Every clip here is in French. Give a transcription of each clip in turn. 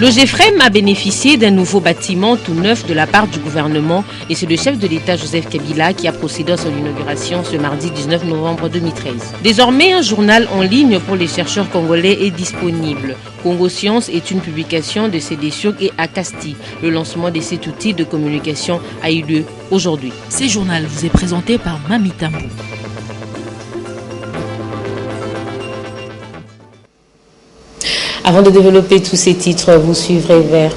L'OGEFREM a bénéficié d'un nouveau bâtiment tout neuf de la part du gouvernement et c'est le chef de l'État Joseph Kabila qui a procédé à son inauguration ce mardi 19 novembre 2013. Désormais, un journal en ligne pour les chercheurs congolais est disponible. Congo Science est une publication de Cédéciok et Akasti. Le lancement de cet outil de communication a eu lieu aujourd'hui. Ce journal vous est présenté par Mami Tambou. Avant de développer tous ces titres, vous suivrez vers...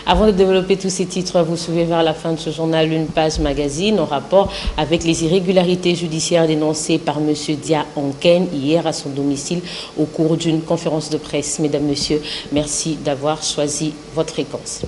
Avant de développer tous ces titres, vous suivez vers la fin de ce journal une page magazine en rapport avec les irrégularités judiciaires dénoncées par M. Dia Onken hier à son domicile au cours d'une conférence de presse. Mesdames, Messieurs, merci d'avoir choisi votre fréquence.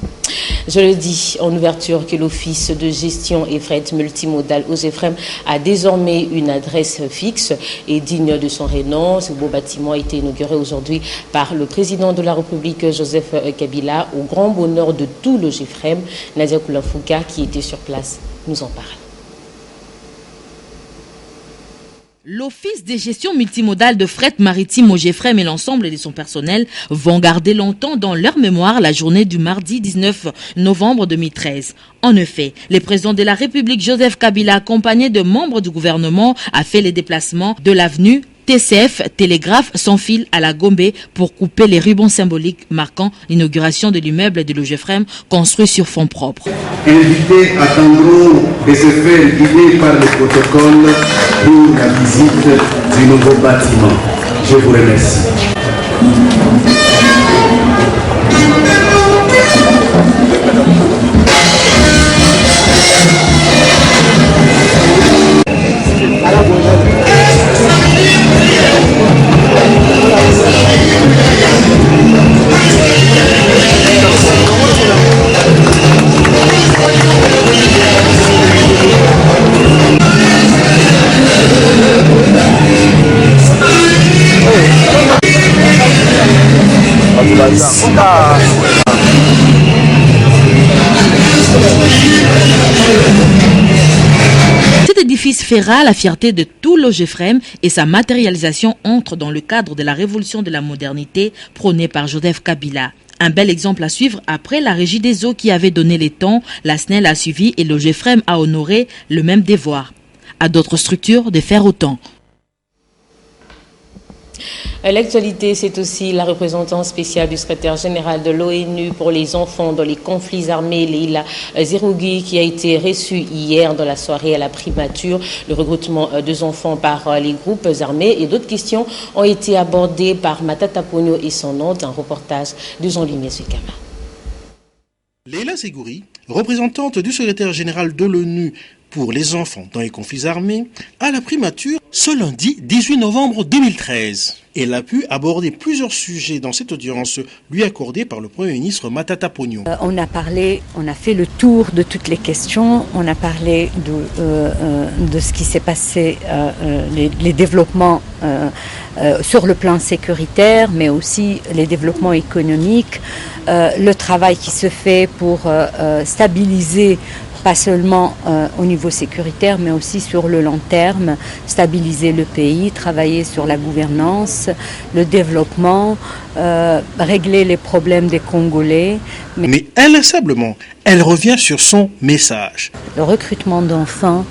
Je le dis en ouverture que l'Office de gestion et fret multimodal OGEFREM a désormais une adresse fixe et digne de son renom. Ce beau bâtiment a été inauguré aujourd'hui par le président de la République, Joseph Kabila, au grand bonheur de tout l'OGEFREM. Nadia Koulafouka, qui était sur place, nous en parle. L'Office de gestion multimodale de fret maritime OGEFREM et l'ensemble de son personnel vont garder longtemps dans leur mémoire la journée du mardi 19 novembre 2013. En effet, le président de la République Joseph Kabila, accompagné de membres du gouvernement, a fait les déplacements de l'avenue TCF Télégraphe sans fil à la Gombe pour couper les rubans symboliques marquant l'inauguration de l'immeuble de l'OGEFREM construit sur fonds propres. Invités attendront de se faire guider par le protocole pour la visite du nouveau bâtiment. Je vous remercie. Cet édifice fera la fierté de tout l'OGEFREM et sa matérialisation entre dans le cadre de la révolution de la modernité prônée par Joseph Kabila. Un bel exemple à suivre après la Régie des eaux qui avait donné les temps, la SNEL a suivi et l'OGEFREM a honoré le même devoir. À d'autres structures de faire autant. L'actualité, c'est aussi la représentante spéciale du secrétaire général de l'ONU pour les enfants dans les conflits armés, Leila Zerougui, qui a été reçue hier dans la soirée à la primature. Le regroupement des enfants par les groupes armés et d'autres questions ont été abordées par Matata Pogno et son hôte, un reportage de Jean-Louis Sekama. Leila Zerougui, représentante du secrétaire général de l'ONU pour les enfants dans les conflits armés, à la primature ce lundi 18 novembre 2013. Elle a pu aborder plusieurs sujets dans cette audience lui accordée par le Premier ministre Matata Pogno. On a fait le tour de toutes les questions, on a parlé de ce qui s'est passé, les développements sur le plan sécuritaire, mais aussi les développements économiques, le travail qui se fait pour stabiliser pas seulement au niveau sécuritaire, mais aussi sur le long terme, stabiliser le pays, travailler sur la gouvernance, le développement, régler les problèmes des Congolais. Mais inlassablement, elle revient sur son message. Le recrutement d'enfants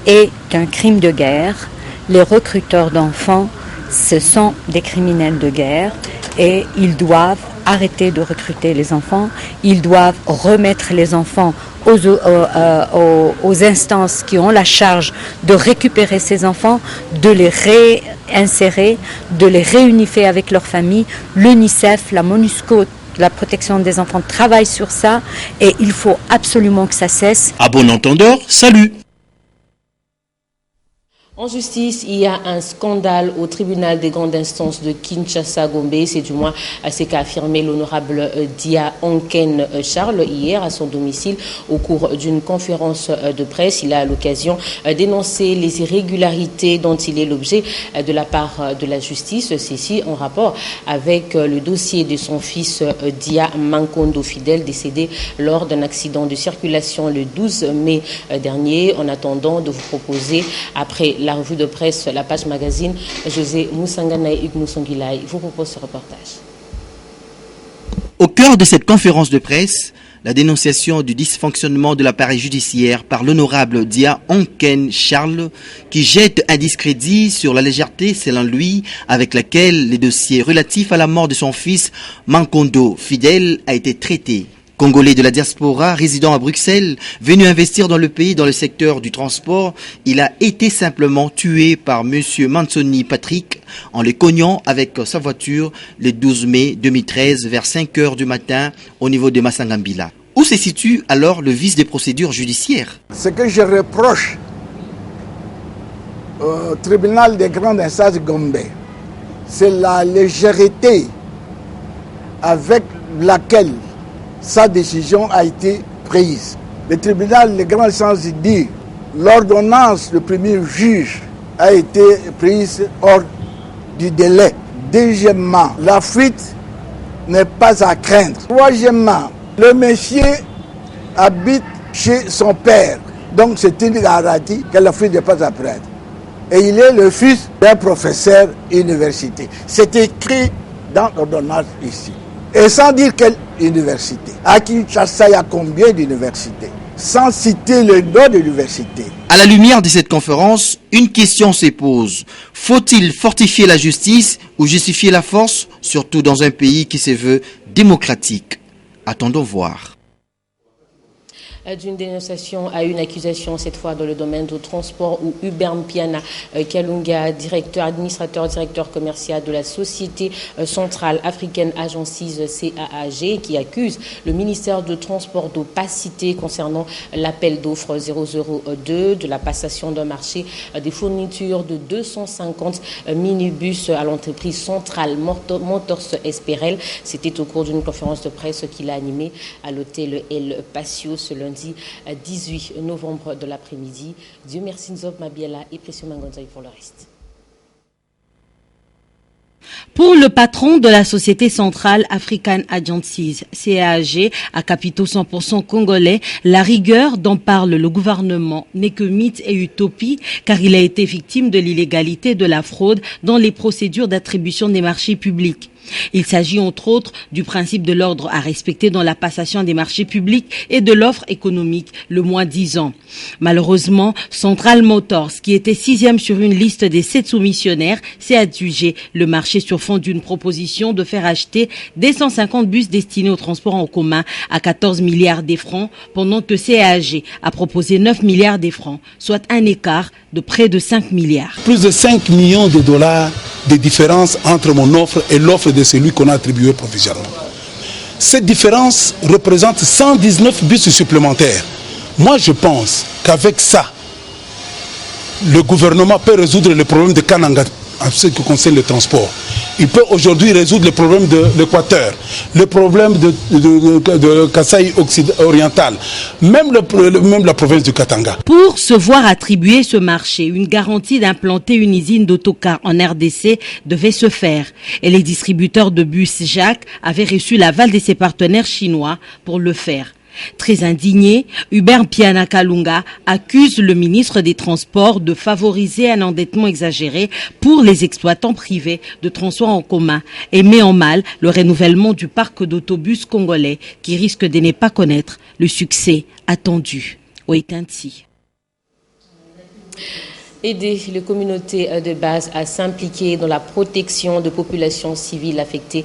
est un crime de guerre. Les recruteurs d'enfants, ce sont des criminels de guerre et ils doivent arrêter de recruter les enfants. Ils doivent remettre les enfants aux instances qui ont la charge de récupérer ces enfants, de les réinsérer, de les réunifier avec leurs familles. L'UNICEF, la MONUSCO, la protection des enfants travaille sur ça et il faut absolument que ça cesse. À bon entendeur, salut! En justice, il y a un scandale au tribunal des grandes instances de Kinshasa-Gombe. C'est du moins ce qu'a affirmé l'honorable Dia Onken Charles hier à son domicile au cours d'une conférence de presse. Il a à l'occasion dénoncé les irrégularités dont il est l'objet de la part de la justice. Ceci en rapport avec le dossier de son fils Dia Mankondo Fidèle décédé lors d'un accident de circulation le 12 mai dernier. En attendant de vous proposer, après la revue de presse, la page magazine, José Moussangana et Hugues Moussongilai vous propose ce reportage. Au cœur de cette conférence de presse, la dénonciation du dysfonctionnement de l'appareil judiciaire par l'honorable Dia Onken Charles, qui jette un discrédit sur la légèreté, selon lui, avec laquelle les dossiers relatifs à la mort de son fils Mankondo Fidèle a été traité. Congolais de la diaspora, résidant à Bruxelles, venu investir dans le pays dans le secteur du transport, il a été simplement tué par M. Mansoni Patrick en le cognant avec sa voiture le 12 mai 2013 vers 5 heures du matin au niveau de Massangambila. Où se situe alors le vice des procédures judiciaires? Ce que je reproche au tribunal des grandes instances de Gombe, c'est la légèreté avec laquelle sa décision a été prise. Le tribunal des grandes instances dit l'ordonnance du premier juge a été prise hors du délai. Deuxièmement, la fuite n'est pas à craindre. Troisièmement, le monsieur habite chez son père. Donc c'est une garantie que la fuite n'est pas à craindre. Et il est le fils d'un professeur université. C'est écrit dans l'ordonnance ici. Et sans dire quelle université. À Kinshasa, il y a combien d'universités? Sans citer le nom de l'université. À la lumière de cette conférence, une question se pose. Faut-il fortifier la justice ou justifier la force, surtout dans un pays qui se veut démocratique? Attendons voir. D'une dénonciation à une accusation, cette fois dans le domaine du transport, où Hubert Mpiana Kalunga, administrateur commercial de la Société Centrale Africaine Agencies CAAG, qui accuse le ministère de Transport d'opacité concernant l'appel d'offres 002 de la passation d'un marché des fournitures de 250 minibus à l'entreprise centrale Motors Esperel. C'était au cours d'une conférence de presse qu'il a animée à l'hôtel El Patio ce lundi 18 novembre de l'après-midi. Dieu merci Nzob Mabiela et Précieux Mangonzaï pour le reste. Pour le patron de la Société Centrale African Agencies, CAAG, à capitaux 100% congolais, la rigueur dont parle le gouvernement n'est que mythe et utopie, car il a été victime de l'illégalité et de la fraude dans les procédures d'attribution des marchés publics. Il s'agit entre autres du principe de l'ordre à respecter dans la passation des marchés publics et de l'offre économique, le moins-disant. Malheureusement, Central Motors, qui était 6e sur une liste des 7 soumissionnaires, s'est adjugé le marché sur fond d'une proposition de faire acheter des 150 bus destinés au transport en commun à 14 milliards de francs, pendant que CAAG a proposé 9 milliards de francs, soit un écart de près de 5 milliards. Plus de 5 millions de dollars de différence entre mon offre et l'offre de celui qu'on a attribué provisoirement. Cette différence représente 119 bus supplémentaires. Moi, je pense qu'avec ça, le gouvernement peut résoudre le problème de Kananga en ce qui concerne le transport. Il peut aujourd'hui résoudre le problème de l'Équateur, le problème de Kasaï oriental, même la province du Katanga. Pour se voir attribuer ce marché, une garantie d'implanter une usine d'autocar en RDC devait se faire. Et les distributeurs de bus Jacques avaient reçu l'aval de ses partenaires chinois pour le faire. Très indigné, Hubert Mpiana Kalunga accuse le ministre des Transports de favoriser un endettement exagéré pour les exploitants privés de transport en commun et met en mal le renouvellement du parc d'autobus congolais qui risque de ne pas connaître le succès attendu. Oitanti. Aider les communautés de base à s'impliquer dans la protection de populations civiles affectées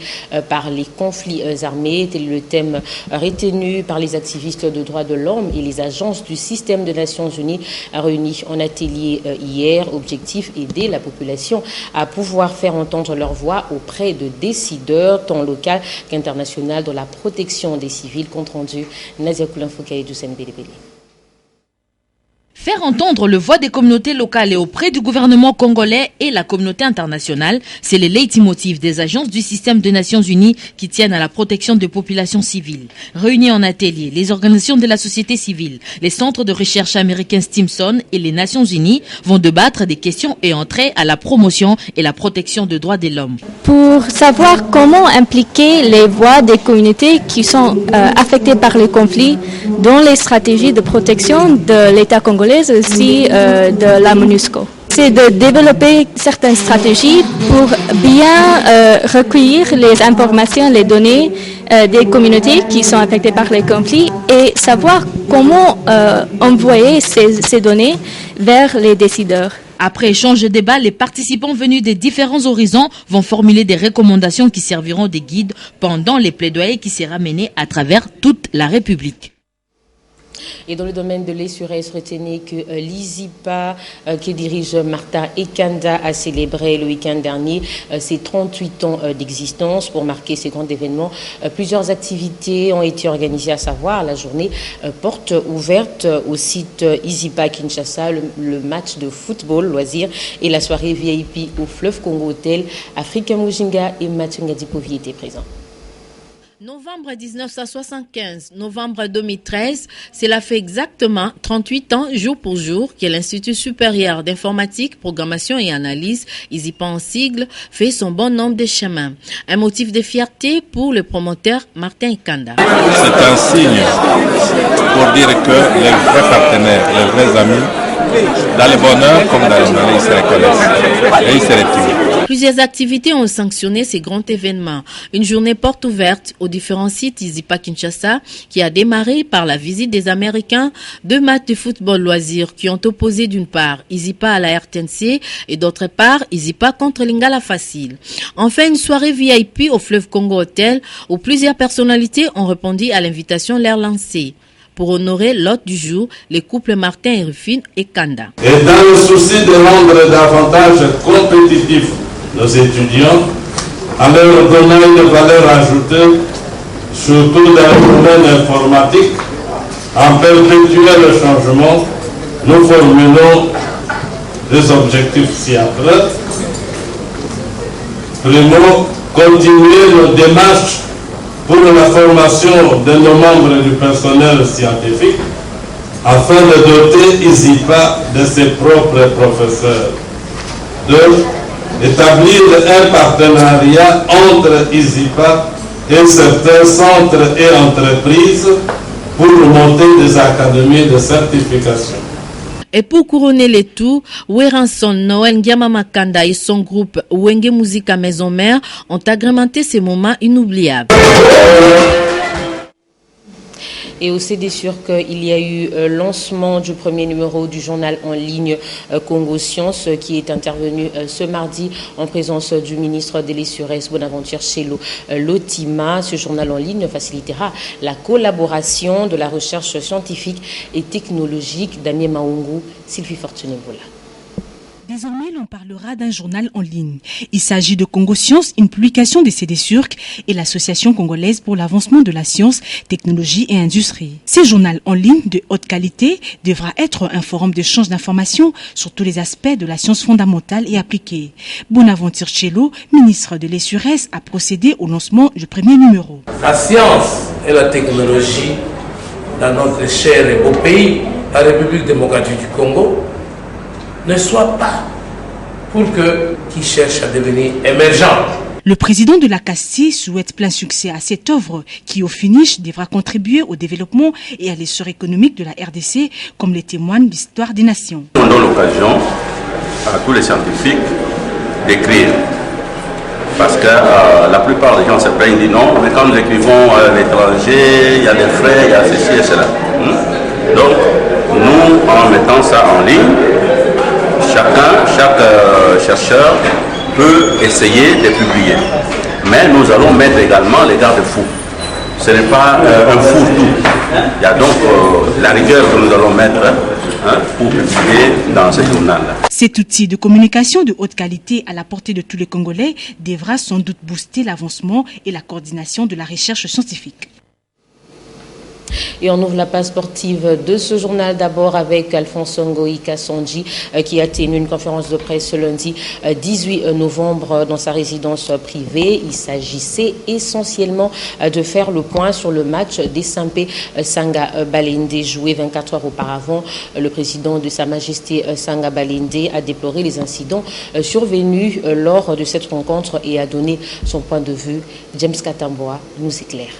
par les conflits armés. Tel est le thème retenu par les activistes de droits de l'homme et les agences du système des Nations Unies réunies en atelier hier. Objectif, aider la population à pouvoir faire entendre leur voix auprès de décideurs, tant locaux qu'internationaux, dans la protection des civils. Compte rendu, Nazia Koulanfouka et Doucen Bélébélé. Faire entendre le voix des communautés locales et auprès du gouvernement congolais et la communauté internationale, c'est le leitmotiv des agences du système des Nations Unies qui tiennent à la protection des populations civiles. Réunis en atelier, les organisations de la société civile, les centres de recherche américains Stimson et les Nations Unies vont débattre des questions et entrer à la promotion et la protection des droits de l'homme. Pour savoir comment impliquer les voix des communautés qui sont affectées par les conflits dans les stratégies de protection de l'État congolais, aussi de la MONUSCO. C'est de développer certaines stratégies pour bien recueillir les informations, les données des communautés qui sont affectées par les conflits et savoir comment envoyer ces données vers les décideurs. Après échange de débat, les participants venus des différents horizons vont formuler des recommandations qui serviront de guide pendant les plaidoyers qui seront menés à travers toute la République. Et dans le domaine de l'Essurès, retenez que l'ISIPA, qui dirige Martin Ekanda, a célébré le week-end dernier ses 38 ans d'existence. Pour marquer ces grands événements, plusieurs activités ont été organisées, à savoir la journée porte ouverte au site ISIPA Kinshasa, le match de football loisir et la soirée VIP au Fleuve Congo Hotel. Africa Mujinga et Mathieu Ngadipovi étaient présents. Novembre 1975, novembre 2013, cela fait exactement 38 ans, jour pour jour, que l'Institut supérieur d'informatique, programmation et analyse, ISIPA en sigle, fait son bon nombre de chemins. Un motif de fierté pour le promoteur Martin Ekanda. C'est un signe pour dire que les vrais partenaires, les vrais amis, dans le bonheur comme dans le malheur, ils se reconnaissent et ils se retirent. Plusieurs activités ont sanctionné ces grands événements. Une journée porte ouverte aux différents sites ISIPA Kinshasa qui a démarré par la visite des Américains, 2 matchs de football loisirs qui ont opposé d'une part ISIPA à la RTNC et d'autre part ISIPA contre Lingala Facile. Enfin, une soirée VIP au Fleuve Congo Hotel où plusieurs personnalités ont répondu à l'invitation leur lancée. Pour honorer l'hôte du jour, les couples Martin et Rufine et Kanda. Et dans le souci de rendre davantage compétitifs nos étudiants, en leur donnant une valeur ajoutée, surtout dans le domaine informatique, en perpétuel changement, nous formulons des objectifs ci-après. Primo, continuer nos démarches pour la formation de nos membres du personnel scientifique afin de doter ISIPA de ses propres professeurs. 2. Établir un partenariat entre ISIPA et certains centres et entreprises pour monter des académies de certification. Et pour couronner les tout, Weranson Noël Ngiamamakanda et son groupe Wenge Musica Maison Mère ont agrémenté ces moments inoubliables. Et aussi des sûr qu'il y a eu lancement du premier numéro du journal en ligne Congo Science qui est intervenu ce mardi en présence du ministre de l'Essurès Bonaventure Chelo Lotima. Ce journal en ligne facilitera la collaboration de la recherche scientifique et technologique. Damien Maungu, Sylvie Fortuné-Vola. Désormais, l'on parlera d'un journal en ligne. Il s'agit de Congo Science, une publication des CDSURC et l'Association congolaise pour l'avancement de la science, technologie et industrie. Ce journal en ligne de haute qualité devra être un forum d'échange d'informations sur tous les aspects de la science fondamentale et appliquée. Bonaventure Chelo, ministre de l'Essurès, a procédé au lancement du premier numéro. La science et la technologie dans notre cher et beau pays, la République démocratique du Congo, ne soit pas pour qui cherchent à devenir émergents. Le président de la CACI souhaite plein succès à cette œuvre qui, au finish, devra contribuer au développement et à l'essor économique de la RDC, comme le témoigne l'histoire des nations. On donne l'occasion à tous les scientifiques d'écrire. Parce que la plupart des gens se plaignent du nom, mais quand nous écrivons à l'étranger, il y a des frais, il y a ceci et cela. Donc, nous, en mettant ça en ligne, chaque chercheur peut essayer de publier. Mais nous allons mettre également les garde-fous. Ce n'est pas un fourre-tout. Il y a donc la rigueur que nous allons mettre pour publier dans ce journal-là. Cet outil de communication de haute qualité à la portée de tous les Congolais devra sans doute booster l'avancement et la coordination de la recherche scientifique. Et on ouvre la page sportive de ce journal d'abord avec Alphonse Ngoï Kasonji qui a tenu une conférence de presse ce lundi 18 novembre dans sa résidence privée. Il s'agissait essentiellement de faire le point sur le match des Sampé Sanga Balende joué 24 heures auparavant. Le président de Sa Majesté Sanga Balende a déploré les incidents survenus lors de cette rencontre et a donné son point de vue. James Katamboa nous éclaire.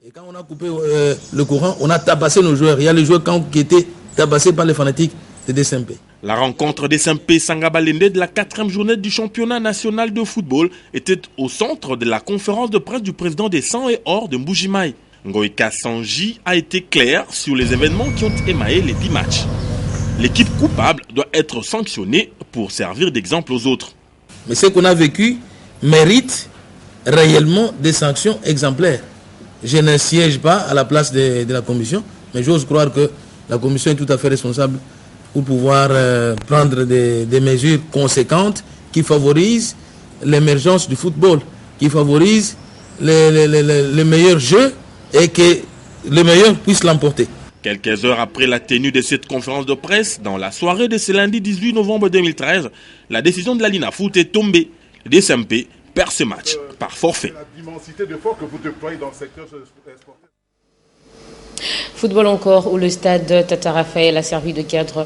Et quand on a coupé le courant, on a tabassé nos joueurs. Il y a les joueurs qui étaient tabassés par les fanatiques de DSMP. La rencontre des Sampé Sanga Balende de la 4e journée du championnat national de football était au centre de la conférence de presse du président des 100 et or de Mbujimaï. Ngoï Kasonji a été clair sur les événements qui ont émaillé les 10 matchs. L'équipe coupable doit être sanctionnée pour servir d'exemple aux autres. Mais ce qu'on a vécu mérite réellement des sanctions exemplaires. Je ne siège pas à la place de la commission, mais j'ose croire que la commission est tout à fait responsable pour pouvoir prendre des mesures conséquentes qui favorisent l'émergence du football, qui favorisent les meilleurs jeux et que les meilleurs puissent l'emporter. Quelques heures après la tenue de cette conférence de presse, dans la soirée de ce lundi 18 novembre 2013, la décision de la Linafoot est tombée. Le DSMP perd ce match par forfait. Football encore, où le stade Tata Raphaël a servi de cadre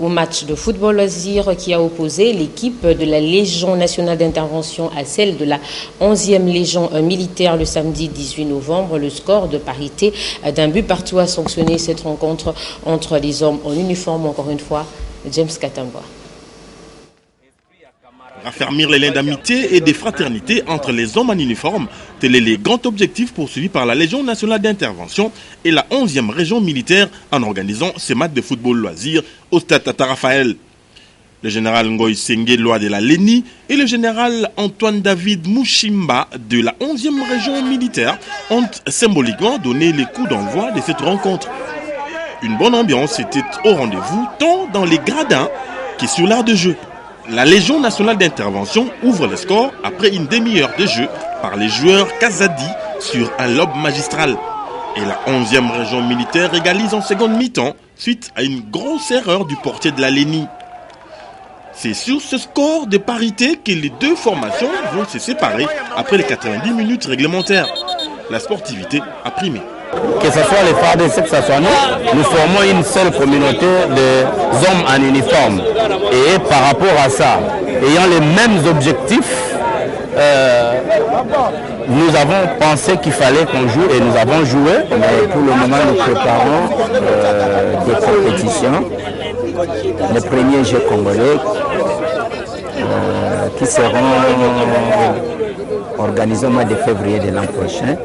au match de football loisir qui a opposé l'équipe de la Légion nationale d'intervention à celle de la 11e Légion militaire le samedi 18 novembre. Le score de parité d'un but partout a sanctionné cette rencontre entre les hommes en uniforme, encore une fois, James Katamba. Raffermir les liens d'amitié et de fraternité entre les hommes en uniforme, tel est le grand objectif poursuivi par la Légion nationale d'intervention et la 11e région militaire en organisant ces matchs de football loisir au stade Tata Raphaël. Le général Ngoï Sengue Loa de la Léni et le général Antoine David Mouchimba de la 11e région militaire ont symboliquement donné les coups d'envoi de cette rencontre. Une bonne ambiance était au rendez-vous tant dans les gradins que sur l'art de jeu. La Légion nationale d'intervention ouvre le score après une demi-heure de jeu par les joueurs Kazadi sur un lob magistral. Et la 11e région militaire égalise en seconde mi-temps suite à une grosse erreur du portier de la Léni. C'est sur ce score de parité que les deux formations vont se séparer après les 90 minutes réglementaires. La sportivité a primé. Que ce soit les FARDC, que ce soit nous formons une seule communauté de hommes en uniforme. Et par rapport à ça, ayant les mêmes objectifs, nous avons pensé qu'il fallait qu'on joue et nous avons joué. Mais pour le moment, nous préparons des compétitions. Les premiers Jeux congolais qui seront organisés au mois de février de l'an prochain.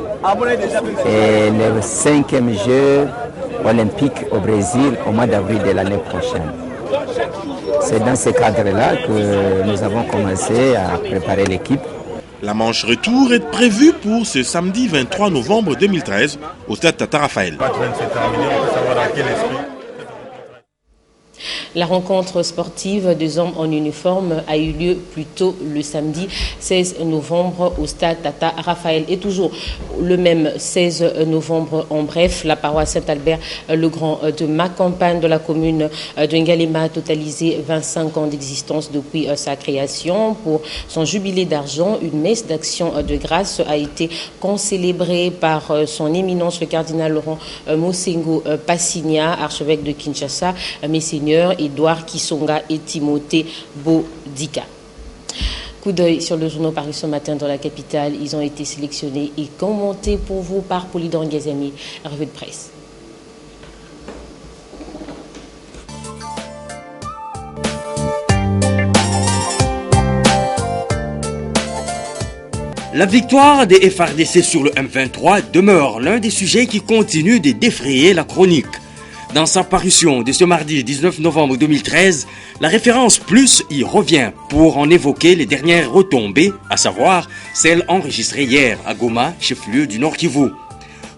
Et le 5e jeu olympique au Brésil au mois d'avril de l'année prochaine. C'est dans ce cadre-là que nous avons commencé à préparer l'équipe. La manche retour est prévue pour ce samedi 23 novembre 2013 au stade Tata Raphaël. La rencontre sportive des hommes en uniforme a eu lieu plus tôt le samedi 16 novembre au stade Tata Raphaël. Et toujours le même 16 novembre, en bref, la paroisse Saint-Albert-le-Grand de Macampagne de la commune de Ngalema a totalisé 25 ans d'existence depuis sa création. Pour son jubilé d'argent, une messe d'action de grâce a été concélébrée par son éminence le cardinal Laurent Mosengo Passigna, archevêque de Kinshasa, Messeigneur Edouard Kisonga et Timothée Bodika. Coup d'œil sur le journal paru ce matin dans la capitale. Ils ont été sélectionnés et commentés pour vous par Polydor Ngazami. Revue de presse. La victoire des FARDC sur le M23 demeure l'un des sujets qui continue de défrayer la chronique. Dans sa parution de ce mardi 19 novembre 2013, la référence Plus y revient pour en évoquer les dernières retombées, à savoir celles enregistrées hier à Goma, chef-lieu du Nord Kivu.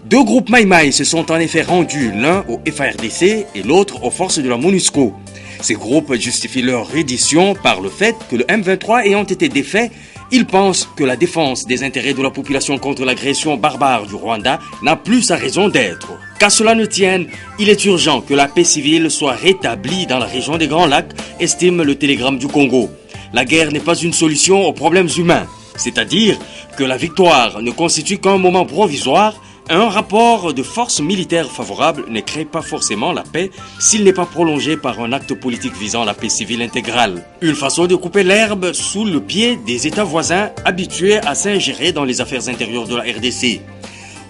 Deux groupes Maï Maï se sont en effet rendus, l'un au FARDC et l'autre aux forces de la MONUSCO. Ces groupes justifient leur reddition par le fait que le M23 ayant été défait, ils pensent que la défense des intérêts de la population contre l'agression barbare du Rwanda n'a plus sa raison d'être. Qu'à cela ne tienne, il est urgent que la paix civile soit rétablie dans la région des Grands Lacs, estime le Télégramme du Congo. La guerre n'est pas une solution aux problèmes humains, c'est-à-dire que la victoire ne constitue qu'un moment provisoire. Un rapport de force militaire favorable ne crée pas forcément la paix s'il n'est pas prolongé par un acte politique visant la paix civile intégrale. Une façon de couper l'herbe sous le pied des États voisins habitués à s'ingérer dans les affaires intérieures de la RDC.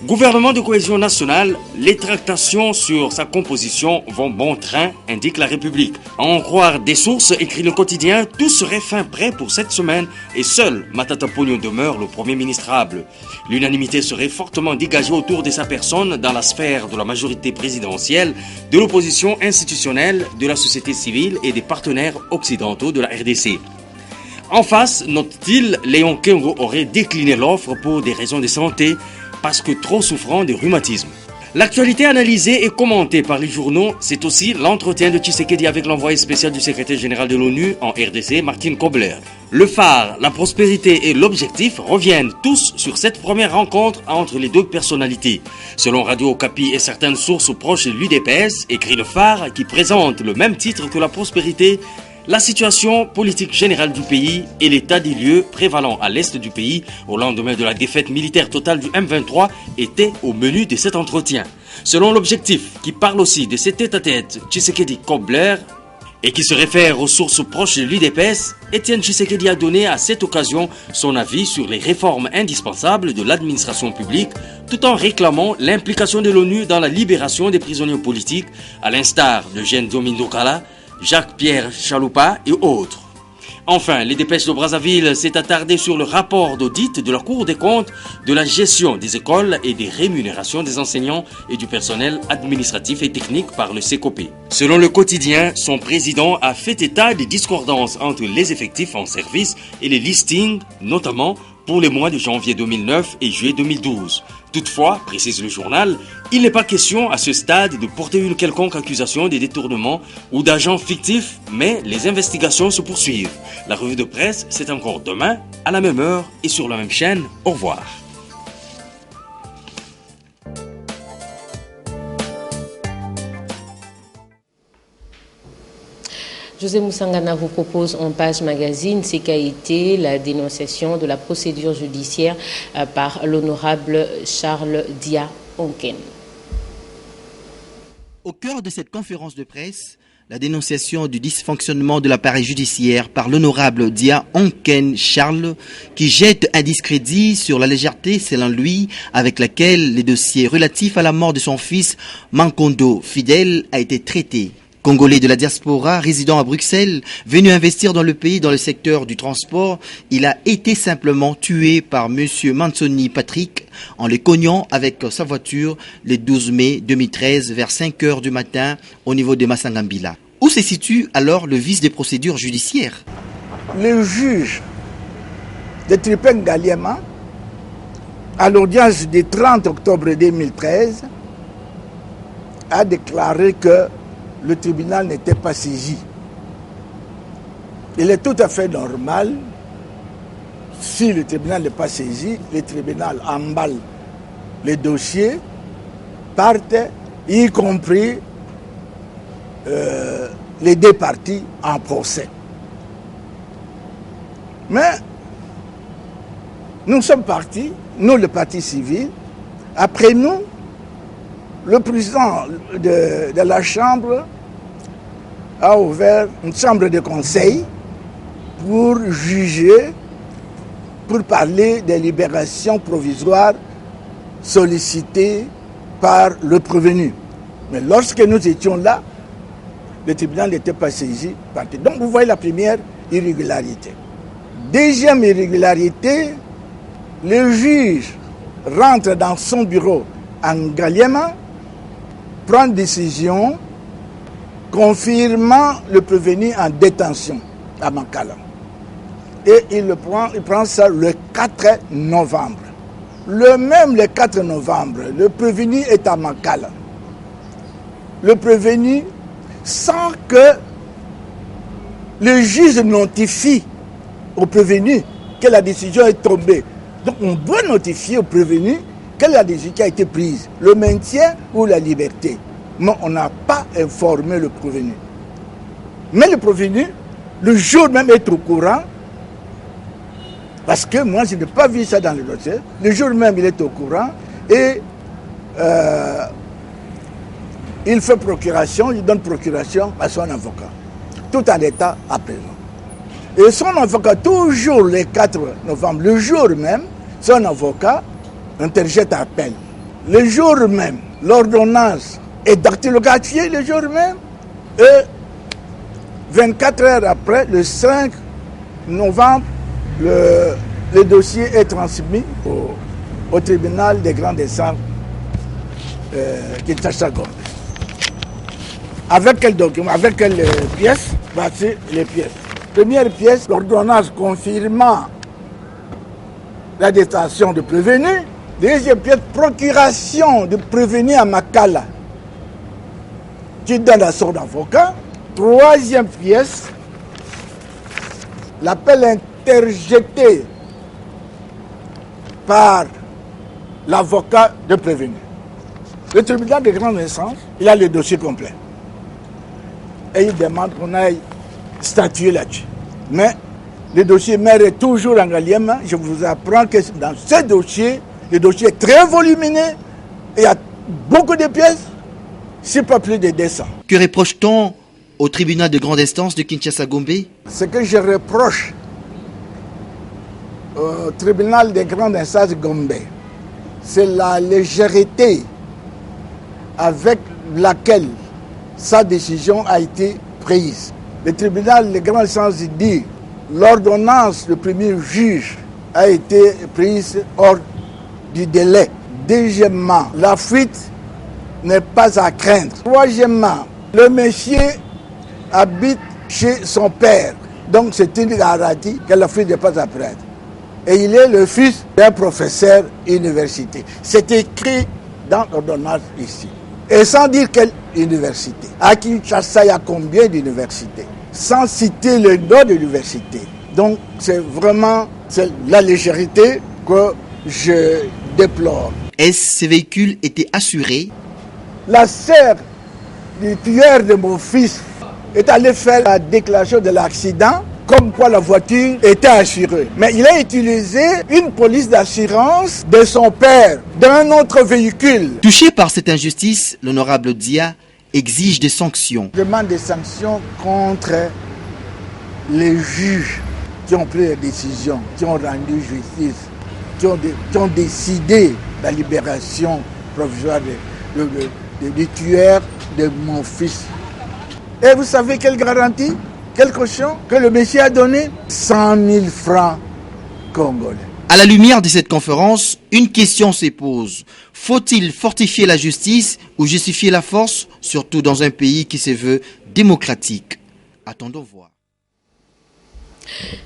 Gouvernement de cohésion nationale, les tractations sur sa composition vont bon train, indique la République. À en croire des sources, écrit le quotidien, tout serait fin prêt pour cette semaine et seul Matata Pogno demeure le premier ministrable. L'unanimité serait fortement dégagée autour de sa personne dans la sphère de la majorité présidentielle, de l'opposition institutionnelle, de la société civile et des partenaires occidentaux de la RDC. En face, note-t-il, Léon Kengo aurait décliné l'offre pour des raisons de santé, parce que trop souffrant de rhumatisme. L'actualité analysée et commentée par les journaux, c'est aussi l'entretien de Tshisekedi avec l'envoyé spécial du secrétaire général de l'ONU en RDC, Martin Kobler. Le phare, la prospérité et l'objectif reviennent tous sur cette première rencontre entre les deux personnalités. Selon Radio Okapi et certaines sources proches de l'UDPS, écrit le phare qui présente le même titre que la prospérité, la situation politique générale du pays et l'état des lieux prévalant à l'est du pays au lendemain de la défaite militaire totale du M23 étaient au menu de cet entretien. Selon l'objectif, qui parle aussi de cet tête-à-tête Tshisekedi-Kobler et qui se réfère aux sources proches de l'UDPS, Étienne Tshisekedi a donné à cette occasion son avis sur les réformes indispensables de l'administration publique tout en réclamant l'implication de l'ONU dans la libération des prisonniers politiques, à l'instar de Jean Domingo Kala, Jacques-Pierre Chaloupa et autres. Enfin, les dépêches de Brazzaville s'est attardé sur le rapport d'audit de la Cour des comptes de la gestion des écoles et des rémunérations des enseignants et du personnel administratif et technique par le CECOP. Selon le quotidien, son président a fait état des discordances entre les effectifs en service et les listings, notamment pour les mois de janvier 2009 et juillet 2012. Toutefois, précise le journal, il n'est pas question à ce stade de porter une quelconque accusation de détournement ou d'agents fictifs, mais les investigations se poursuivent. La revue de presse, c'est encore demain, à la même heure et sur la même chaîne. Au revoir. José Moussangana vous propose en page magazine ce qu'a été la dénonciation de la procédure judiciaire par l'honorable Charles Dia Onken. Au cœur de cette conférence de presse, la dénonciation du dysfonctionnement de l'appareil judiciaire par l'honorable Dia Onken Charles, qui jette un discrédit sur la légèreté, selon lui, avec laquelle les dossiers relatifs à la mort de son fils Mankondo Fidèle a été traité. Congolais de la diaspora, résidant à Bruxelles, venu investir dans le pays dans le secteur du transport, il a été simplement tué par M. Mansoni Patrick en le cognant avec sa voiture le 12 mai 2013 vers 5 heures du matin au niveau de Massangambila. Où se situe alors le vice des procédures judiciaires? Le juge de Tripen-Galiema, à l'audience du 30 octobre 2013, a déclaré que le tribunal n'était pas saisi. Il est tout à fait normal, si le tribunal n'est pas saisi, le tribunal emballe les dossiers, partent, y compris les deux parties en procès. Mais nous sommes partis, nous le parti civil, après nous, le président de la Chambre a ouvert une chambre de conseil pour juger, pour parler des libérations provisoires sollicitées par le prévenu. Mais lorsque nous étions là, le tribunal n'était pas saisi. Donc vous voyez la première irrégularité. Deuxième irrégularité, le juge rentre dans son bureau en Galiema, prend une décision confirmant le prévenu en détention à Mankala. Et il prend ça le 4 novembre. Le 4 novembre, le prévenu est à Mankala. Le prévenu, sans que le juge notifie au prévenu que la décision est tombée. Donc on doit notifier au prévenu que la décision a été prise, le maintien ou la liberté. Mais on n'a pas informé le prévenu. Mais le prévenu, le jour même, est au courant, parce que moi je n'ai pas vu ça dans le dossier, le jour même il est au courant et il fait procuration, il donne procuration à son avocat, tout en état à présent. Et son avocat, toujours le 4 novembre, le jour même, son avocat interjette appel. Le jour même, l'ordonnance est dactylographiée le jour même, et 24 heures après, le 5 novembre, le dossier est transmis au tribunal des grandes instances Kinshasa-Gombe. Avec quel document? Avec quelles pièces? Voici les pièces. Première pièce, l'ordonnance confirmant la détention de prévenu. Deuxième pièce, procuration de prévenu à Makala, qui donne à son avocat. Troisième pièce, l'appel interjeté par l'avocat de prévenu. Le tribunal de grande instance, il a le dossier complet. Et il demande qu'on aille statuer là-dessus. Mais le dossier mère est toujours en Gallième. Je vous apprends que dans ce dossier, le dossier est très volumineux, il y a beaucoup de pièces, c'est pas plus de 200. Que reproche-t-on au tribunal de grande instance de Kinshasa-Gombe? Ce que je reproche au tribunal de grande instance de Gombe, c'est la légèreté avec laquelle sa décision a été prise. Le tribunal de grande instance dit l'ordonnance du premier juge a été prise hors du délai. Deuxièmement, la fuite n'est pas à craindre. Troisièmement, le monsieur habite chez son père. Donc c'est une garantie que la fuite n'est pas à craindre. Et il est le fils d'un professeur université. C'est écrit dans l'ordonnance ici. Et sans dire quelle université. À Kinshasa, il y a combien d'universités? Sans citer le nom de l'université. Donc c'est vraiment la légèreté que je déplore. Est-ce que ces véhicules étaient assurés? La sœur du tueur de mon fils est allée faire la déclaration de l'accident, comme quoi la voiture était assurée. Mais il a utilisé une police d'assurance de son père, d'un autre véhicule. Touché par cette injustice, l'honorable Dia exige des sanctions. Je demande des sanctions contre les juges qui ont pris les décisions, qui ont rendu justice, qui ont décidé la libération provisoire du tueur de mon fils. Et vous savez quelle garantie, quelle caution que le monsieur a donné? 100 000 francs congolais. À la lumière de cette conférence, une question se pose. Faut-il fortifier la justice ou justifier la force, surtout dans un pays qui se veut démocratique? Attendons voir.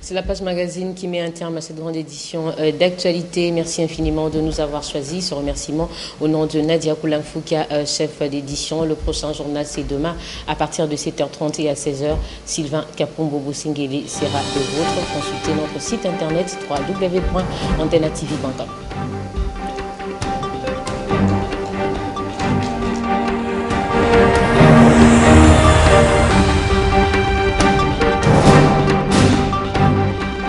C'est la page magazine qui met un terme à cette grande édition d'actualité. Merci infiniment de nous avoir choisis. Ce remerciement au nom de Nadia Koulamfouka, chef d'édition. Le prochain journal, c'est demain à partir de 7h30 et à 16h. Sylvain Kapombo-Bosingeli sera le vôtre. Consultez notre site internet www.antenatv.com.